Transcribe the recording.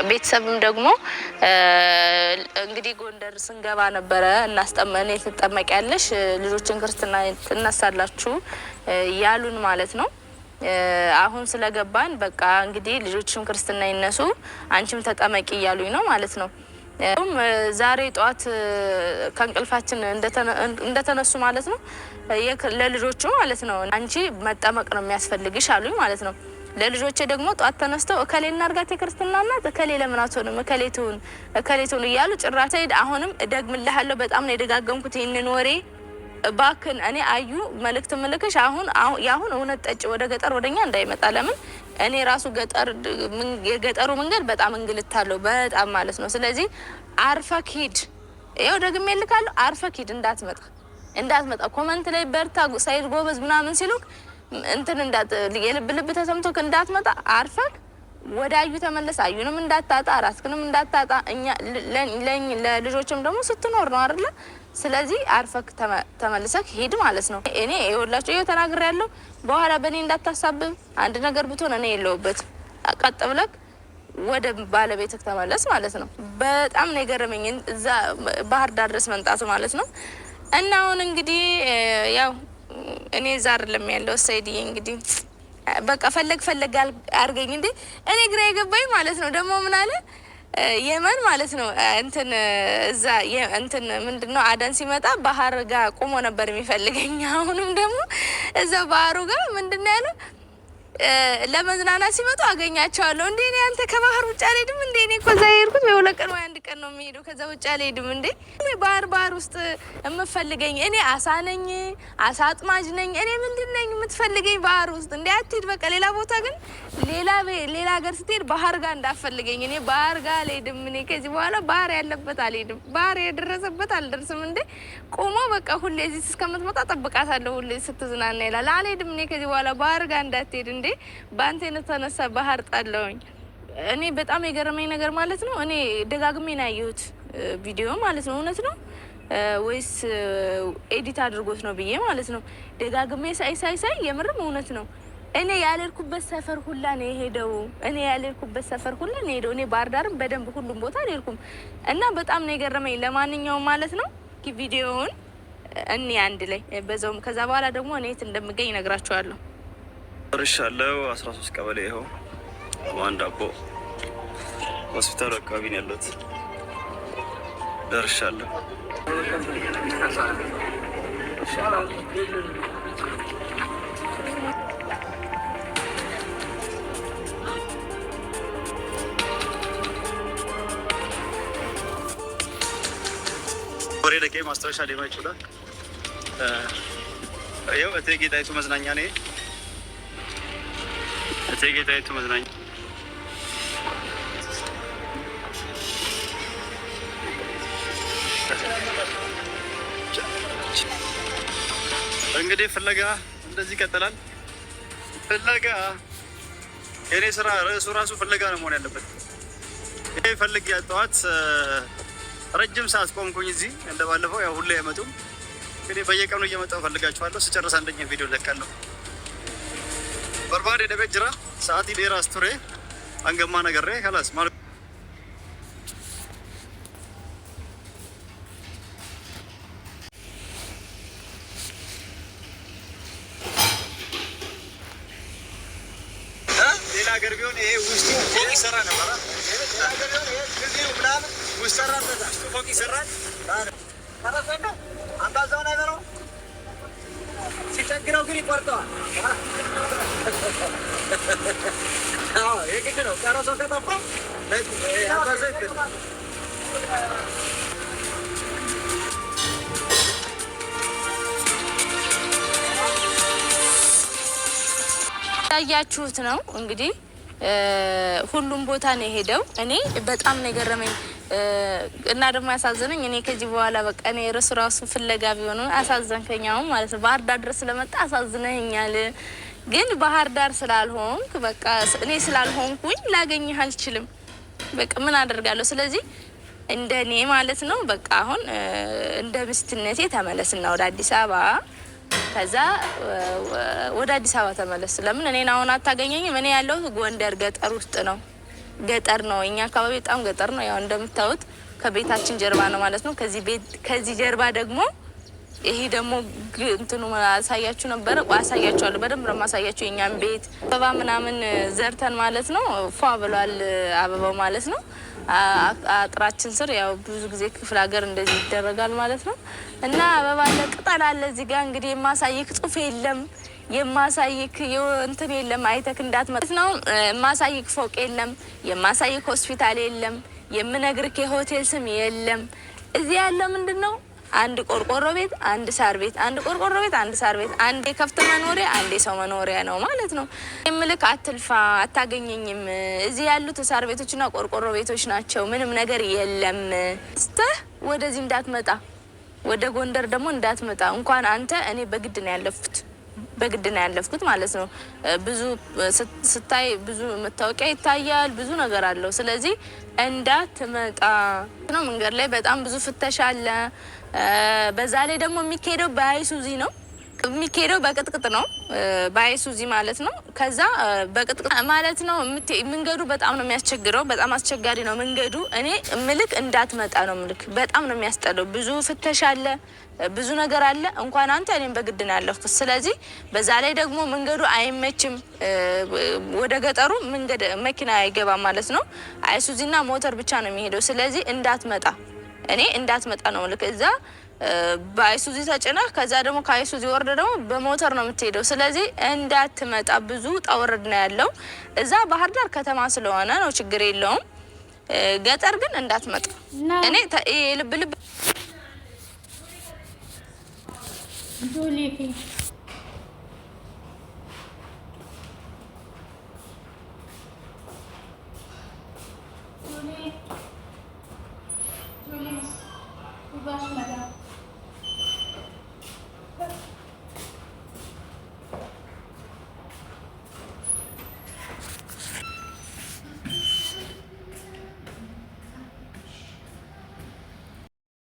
ቤተሰብም ደግሞ እንግዲህ ጎንደር ስንገባ ነበረ እናስጠመኔ ትጠመቂያለሽ ልጆችን ክርስትና ትነሳላችሁ ያሉን ማለት ነው። አሁን ስለገባን በቃ እንግዲህ ልጆችም ክርስትና ይነሱ አንቺም ተጠመቂ እያሉኝ ነው ማለት ነው። ዛሬ ጧት ከእንቅልፋችን እንደተነሱ ማለት ነው ለልጆቹ ማለት ነው አንቺ መጠመቅ ነው የሚያስፈልግሽ አሉኝ ማለት ነው። ለልጆቼ ደግሞ ጧት ተነስተው እከሌ እናርጋት የክርስትና እናት እከሌ ለምን አትሆንም እከሌ ትሁን እያሉ ጭራሽ አሁንም እደግምልሃለሁ በጣም ነው የደጋገምኩት ይህንን ወሬ ባክን እኔ አዩ መልእክት ምልክሽ አሁን እውነት ጠጭ ወደ ገጠር ወደኛ እንዳይመጣ ለምን እኔ ራሱ የገጠሩ መንገድ በጣም እንግልታለሁ በጣም ማለት ነው። ስለዚህ አርፈክ ሂድ ይኸው ደግሜ ልካለሁ አርፈክ ሂድ እንዳትመጣ ኮመንት ላይ በርታ ሳይድ ጎበዝ ምናምን ሲሉክ እንትን የልብ ተሰምቶክ እንዳትመጣ አርፈክ ወደ አዩ ተመለስ። አዩንም እንዳታጣ ራስክንም እንዳታጣ እኛ ለልጆችም ደግሞ ስትኖር ነው አይደለ? ስለዚህ አርፈክ ተመልሰክ ሂድ ማለት ነው። እኔ ይኸውላችሁ ይኸው ተናግሬያለሁ። በኋላ በእኔ እንዳታሳብብ አንድ ነገር ብትሆን እኔ የለሁበት ቀጥ ብለክ ወደ ባለቤትክ ተመለስ ማለት ነው። በጣም ነው የገረመኝ እዛ ባህር ዳር ድረስ መምጣቱ ማለት ነው። እና አሁን እንግዲህ ያው እኔ እዛ አይደለም ያለው ሰይድዬ እንግዲህ በቃ ፈለግ አርገኝ እንዴ እኔ ግራ የገባኝ ማለት ነው። ደግሞ ምን አለ የመን ማለት ነው እንትን እዛ እንትን ምንድነው አደን ሲመጣ ባህር ጋር ቆሞ ነበር የሚፈልገኝ። አሁንም ደግሞ እዛ ባህሩ ጋር ምንድነው ያለው ለመዝናናት ሲመጡ አገኛቸዋለሁ። እንዴ እኔ አንተ ከባህር ውጭ አልሄድም እንዴ እኔ እኮ እዛ የሄድኩት በሁለት ቀን ወይ አንድ ቀን ነው የሚሄደው ከዛ ውጭ አልሄድም እንዴ ባህር ውስጥ የምፈልገኝ እኔ አሳ ነኝ አሳ አጥማጅ ነኝ እኔ ምንድነኝ የምትፈልገኝ ባህር ውስጥ እንዴ አትሄድ በቃ ሌላ ቦታ ግን ሌላ ሀገር ስትሄድ ባህር ጋር እንዳፈልገኝ እኔ ባህር ጋር አልሄድም እኔ ከዚህ በኋላ ባህር ያለበት አልሄድም ባህር የደረሰበት አልደርስም እንዴ ቆሞ በቃ ሁሌ እዚህ እስከምትመጣ ጠብቃታለሁ ሁሌ ስትዝናና ይላል አልሄድም እኔ ከዚህ በኋላ ባህር ጋር እንዳትሄድ እንዴ ባንተ የተነሳ ባህር ጣለውኝ። እኔ በጣም የገረመኝ ነገር ማለት ነው እኔ ደጋግሜ ነው ያየሁት ቪዲዮ ማለት ነው እውነት ነው ወይስ ኤዲት አድርጎት ነው ብዬ ማለት ነው ደጋግሜ ሳይ የምርም እውነት ነው። እኔ ያልኩበት ሰፈር ሁላ ነው የሄደው እኔ ባህር ዳርም በደንብ ሁሉም ቦታ አልሄድኩም እና በጣም ነው የገረመኝ። ለማንኛውም ማለት ነው ቪዲዮውን እኔ አንድ ላይ በዛውም ከዛ በኋላ ደግሞ እኔ የት እንደምገኝ እነግራችኋለሁ። ደርሻለሁ 13 ቀበሌ ይኸው ዋንዳ አቦ ሆስፒታል አካባቢ ነው ያለሁት። ደርሻለሁ። ወሬ ለቄ ማስታወሻ ሊሆን ይችላል። ይኸው እቴጌ ጣይቱ መዝናኛ ነው። እቴጌ ጣይቱ መዝናኛ እንግዲህ ፍለጋ እንደዚህ ይቀጥላል። ፍለጋ የኔ ስራ ርዕሱ ራሱ ፍለጋ ነው መሆን ያለበት። ይሄ ፈልግ ያጣዋት ረጅም ሰዓት ቆምኩኝ እዚህ እንደባለፈው ያው ሁሌ አይመጡም። እንግዲህ በየቀኑ እየመጣሁ ፈልጋችኋለሁ። ስጨርስ አንደኛ ቪዲዮ ለቃለሁ። በርባዴ ደበጅራ ሰዓት ዴራ ስቱሬ አንገማ ነገሬ خلاص ማለት ሌላ ሀገር ቢሆን ይሄ ውስጡ ፎቅ ይሰራ ነበር። ሌላ ሀገር ቢሆን ይሄ ግዜው ምናምን ውስጥ ሰራ ነበር ፎቅ ይሰራል። ታረፈና አንባዛው ነገር ነው ሲቸግረው ግን ይቆርጠዋል። አዎ የግድ ነው። ቀረሶ ከጠፋ ያያችሁት ነው እንግዲህ ሁሉም ቦታ ነው የሄደው። እኔ በጣም ነው የገረመኝ እና ደግሞ ያሳዘነኝ እኔ ከዚህ በኋላ በቃ እኔ ራሱ ፍለጋ ቢሆን አሳዘንከኛው ማለት ነው። ባህር ዳር ድረስ ስለመጣ አሳዝነኛል። ግን ባህር ዳር ስላልሆንክ በቃ እኔ ስላልሆንኩኝ ላገኝህ አልችልም። በቃ ምን አደርጋለሁ? ስለዚህ እንደኔ ማለት ነው በቃ አሁን እንደ ምስትነቴ ተመለስና ወደ አዲስ አበባ ከዛ ወደ አዲስ አበባ ተመለስ። ለምን እኔን አሁን አታገኘኝም? እኔ ያለሁት ጎንደር ገጠር ውስጥ ነው። ገጠር ነው። እኛ አካባቢ በጣም ገጠር ነው። ያው እንደምታዩት ከቤታችን ጀርባ ነው ማለት ነው። ከዚህ ጀርባ ደግሞ ይሄ ደግሞ እንትኑ አሳያችሁ ነበረ። አሳያችኋለሁ፣ በደንብ ነው የማሳያችሁ። የኛም ቤት አበባ ምናምን ዘርተን ማለት ነው ፏ ብሏል አበባው ማለት ነው። አጥራችን ስር ያው ብዙ ጊዜ ክፍለ ሀገር እንደዚህ ይደረጋል ማለት ነው። እና አበባ አለ፣ ቅጠል አለ። እዚህ ጋር እንግዲህ የማሳይክ ጽሁፍ የለም፣ የማሳይክ እንትን የለም፣ አይተክ እንዳትመጥ ነው። የማሳይክ ፎቅ የለም፣ የማሳይክ ሆስፒታል የለም፣ የምነግርክ የሆቴል ስም የለም። እዚህ ያለው ምንድን ነው? አንድ ቆርቆሮ ቤት፣ አንድ ሳር ቤት፣ አንድ ቆርቆሮ ቤት፣ አንድ ሳር ቤት፣ አንድ የከብት መኖሪያ፣ አንድ የሰው መኖሪያ ነው ማለት ነው። የምልክ አትልፋ፣ አታገኘኝም። እዚህ ያሉት ሳር ቤቶችና ቆርቆሮ ቤቶች ናቸው። ምንም ነገር የለም። ስተህ ወደዚህ እንዳትመጣ፣ ወደ ጎንደር ደግሞ እንዳትመጣ። እንኳን አንተ እኔ በግድ ነው ያለፍኩት ማለት ነው። ብዙ ስታይ ብዙ መታወቂያ ይታያል፣ ብዙ ነገር አለው። ስለዚህ እንዳትመጣ ነው። መንገድ ላይ በጣም ብዙ ፍተሻ አለ። በዛ ላይ ደግሞ የሚካሄደው በአይሱዚ ነው፣ የሚካሄደው በቅጥቅጥ ነው። በአይሱዚ ማለት ነው። ከዛ በቅጥቅጥ ማለት ነው። መንገዱ በጣም ነው የሚያስቸግረው፣ በጣም አስቸጋሪ ነው መንገዱ። እኔ ምልክ እንዳትመጣ ነው ምልክ። በጣም ነው የሚያስጠላው። ብዙ ፍተሻ አለ፣ ብዙ ነገር አለ። እንኳን አንተ እኔም በግድ ነው ያለፍኩት። ስለዚህ በዛ ላይ ደግሞ መንገዱ አይመችም። ወደ ገጠሩ መንገድ መኪና አይገባም ማለት ነው። አይሱዚና ሞተር ብቻ ነው የሚሄደው። ስለዚህ እንዳትመጣ፣ እኔ እንዳትመጣ ነው ልክ። እዛ በአይሱዚ ተጭነህ ከዛ ደግሞ ከአይሱዚ ወርደ ደግሞ በሞተር ነው የምትሄደው። ስለዚህ እንዳትመጣ፣ ብዙ ጠውርድ ነው ያለው። እዛ ባህር ዳር ከተማ ስለሆነ ነው ችግር የለውም። ገጠር ግን እንዳትመጣ። እኔ ልብ